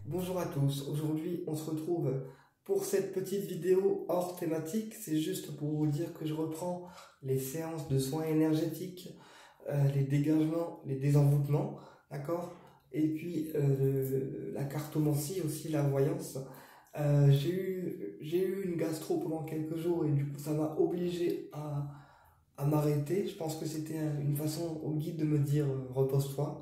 Bonjour à tous, aujourd'hui on se retrouve pour cette petite vidéo hors thématique. C'est juste pour vous dire que je reprends les séances de soins énergétiques, les dégagements, les désenvoûtements, d'accord? Et puis la cartomancie aussi, la voyance. J'ai eu une gastro pendant quelques jours et du coup ça m'a obligé à m'arrêter. Je pense que c'était une façon au guide de me dire repose-toi.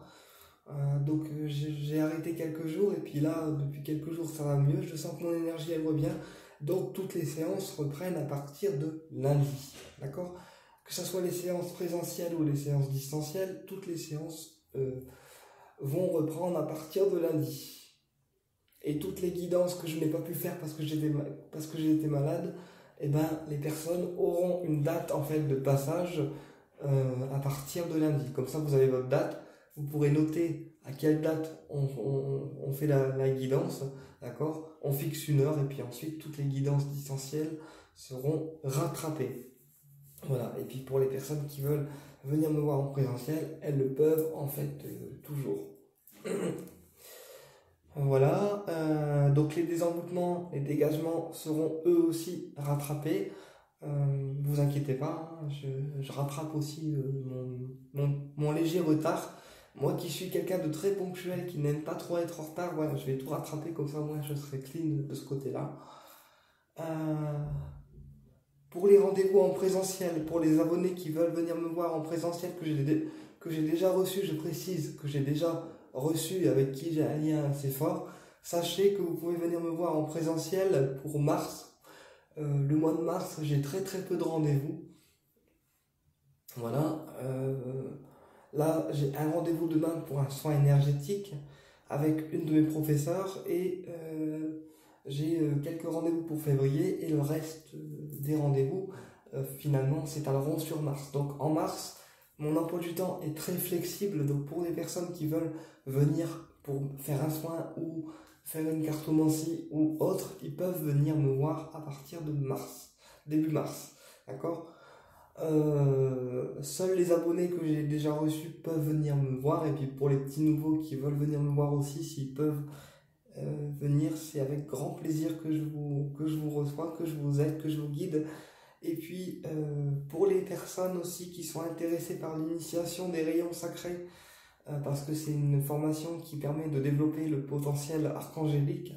Donc j'ai arrêté quelques jours et puis là depuis quelques jours ça va mieux, je sens que mon énergie elle revient, donc toutes les séances reprennent à partir de lundi, d'accord? Que ce soit les séances présentielles ou les séances distancielles, toutes les séances vont reprendre à partir de lundi. Et toutes les guidances que je n'ai pas pu faire parce que j'ai été malade, eh ben, les personnes auront une date en fait de passage à partir de lundi. Comme ça vous avez votre date. Vous pourrez noter à quelle date on fait la guidance, d'accord? On fixe une heure et puis ensuite toutes les guidances distancielles seront rattrapées. Voilà, et puis pour les personnes qui veulent venir me voir en présentiel, elles le peuvent en fait toujours. Voilà, donc les désenvoûtements, les dégagements seront eux aussi rattrapés. Vous inquiétez pas, hein, je rattrape aussi mon léger retard. Moi qui suis quelqu'un de très ponctuel, qui n'aime pas trop être en retard, voilà, je vais tout rattraper comme ça, moi je serai clean de ce côté-là. Pour les rendez-vous en présentiel, pour les abonnés qui veulent venir me voir en présentiel, que j'ai déjà reçu, je précise que j'ai déjà reçu, avec qui j'ai un lien assez fort, sachez que vous pouvez venir me voir en présentiel pour mars. Le mois de mars, j'ai très peu de rendez-vous. Voilà. Là, j'ai un rendez-vous demain pour un soin énergétique avec une de mes professeurs et j'ai quelques rendez-vous pour février et le reste des rendez-vous, finalement, s'étaleront sur mars. Donc en mars, mon emploi du temps est très flexible. Donc pour les personnes qui veulent venir pour faire un soin ou faire une cartomancie ou autre, ils peuvent venir me voir à partir de mars, début mars. D'accord? Seuls les abonnés que j'ai déjà reçus peuvent venir me voir, et puis pour les petits nouveaux qui veulent venir me voir aussi, s'ils peuvent venir, c'est avec grand plaisir que je vous reçois, que je vous aide, que je vous guide. Et puis pour les personnes aussi qui sont intéressées par l'initiation des rayons sacrés, parce que c'est une formation qui permet de développer le potentiel archangélique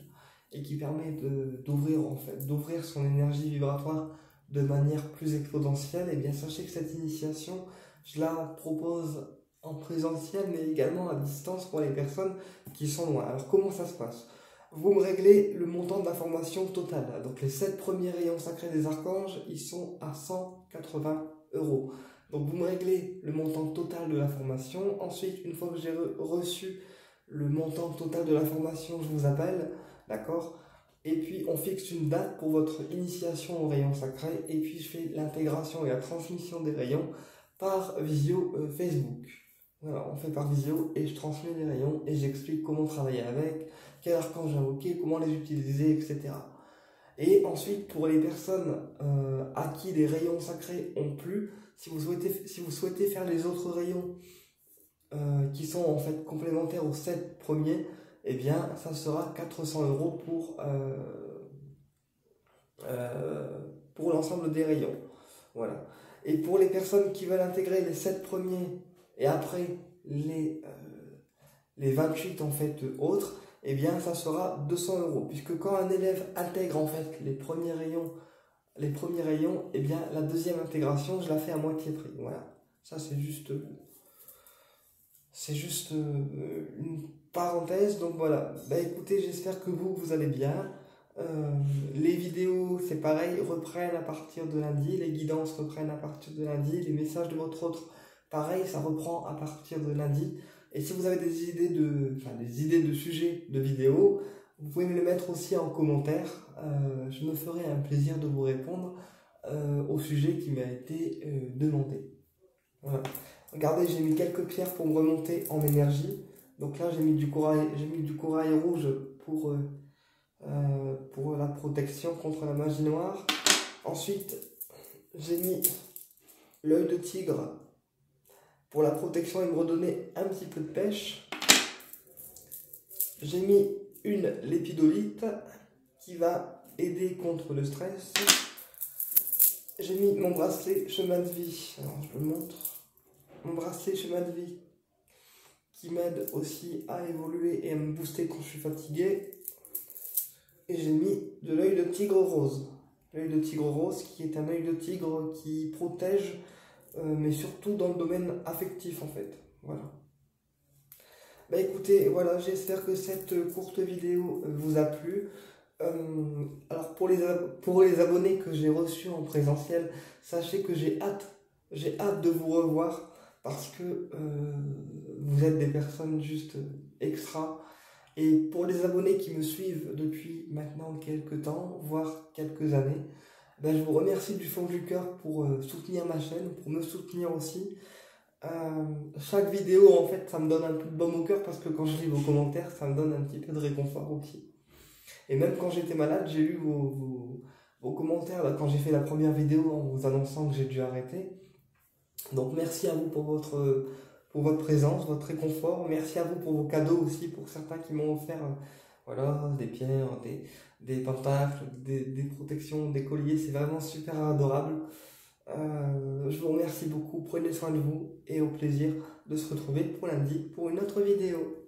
et qui permet d'ouvrir son énergie vibratoire de manière plus exponentielle, et bien sachez que cette initiation, je la propose en présentiel mais également à distance pour les personnes qui sont loin. Alors comment ça se passe? Vous me réglez le montant de la formation totale. Donc les 7 premiers rayons sacrés des archanges, ils sont à 180 €. Donc vous me réglez le montant total de la formation. Ensuite, une fois que j'ai reçu le montant total de la formation, je vous appelle, d'accord? Et puis on fixe une date pour votre initiation aux rayons sacrés, et puis je fais l'intégration et la transmission des rayons par visio Facebook. Voilà, on fait par visio et je transmets les rayons et j'explique comment travailler avec, quel archange invoquer, comment les utiliser, etc. Et ensuite, pour les personnes à qui les rayons sacrés ont plu, si vous souhaitez faire les autres rayons qui sont en fait complémentaires aux 7 premiers, eh bien ça sera 400 € pour l'ensemble des rayons. Voilà. Et pour les personnes qui veulent intégrer les 7 premiers et après les 28 en fait autres, eh bien ça sera 200 €, puisque quand un élève intègre en fait les premiers rayons, eh bien la deuxième intégration je la fais à moitié prix. Voilà, ça c'est juste une parenthèse. Donc voilà, bah écoutez, j'espère que vous allez bien. Les vidéos, c'est pareil, reprennent à partir de lundi, les guidances reprennent à partir de lundi, les messages de votre autre, pareil, ça reprend à partir de lundi. Et si vous avez des idées de sujets de vidéos, vous pouvez me les mettre aussi en commentaire. Je me ferai un plaisir de vous répondre au sujet qui m'a été demandé. Voilà. Regardez, j'ai mis quelques pierres pour me remonter en énergie. Donc là, j'ai mis du corail rouge pour la protection contre la magie noire. Ensuite, j'ai mis l'œil de tigre pour la protection et me redonner un petit peu de pêche. J'ai mis une lépidolite qui va aider contre le stress. J'ai mis mon bracelet chemin de vie, alors je le montre, mon bracelet chemin de vie qui m'aide aussi à évoluer et à me booster quand je suis fatigué. Et j'ai mis de l'œil de tigre rose. L'œil de tigre rose qui est un œil de tigre qui protège, mais surtout dans le domaine affectif en fait. Voilà. Bah écoutez, voilà, j'espère que cette courte vidéo vous a plu. Alors pour les abonnés que j'ai reçus en présentiel, sachez que j'ai hâte de vous revoir parce que vous êtes des personnes juste extra. Et pour les abonnés qui me suivent depuis maintenant quelques temps, voire quelques années, ben je vous remercie du fond du cœur pour soutenir ma chaîne, pour me soutenir aussi. Chaque vidéo, en fait, ça me donne un peu de baume au cœur parce que quand je lis vos commentaires, ça me donne un petit peu de réconfort aussi. Et même quand j'étais malade, j'ai lu vos commentaires là, quand j'ai fait la première vidéo en vous annonçant que j'ai dû arrêter. Donc merci à vous pour votre présence, votre réconfort. Merci à vous pour vos cadeaux aussi, pour certains qui m'ont offert voilà, des pierres, des pentacles, des protections, des colliers. C'est vraiment super adorable. Je vous remercie beaucoup, prenez soin de vous et au plaisir de se retrouver pour lundi pour une autre vidéo.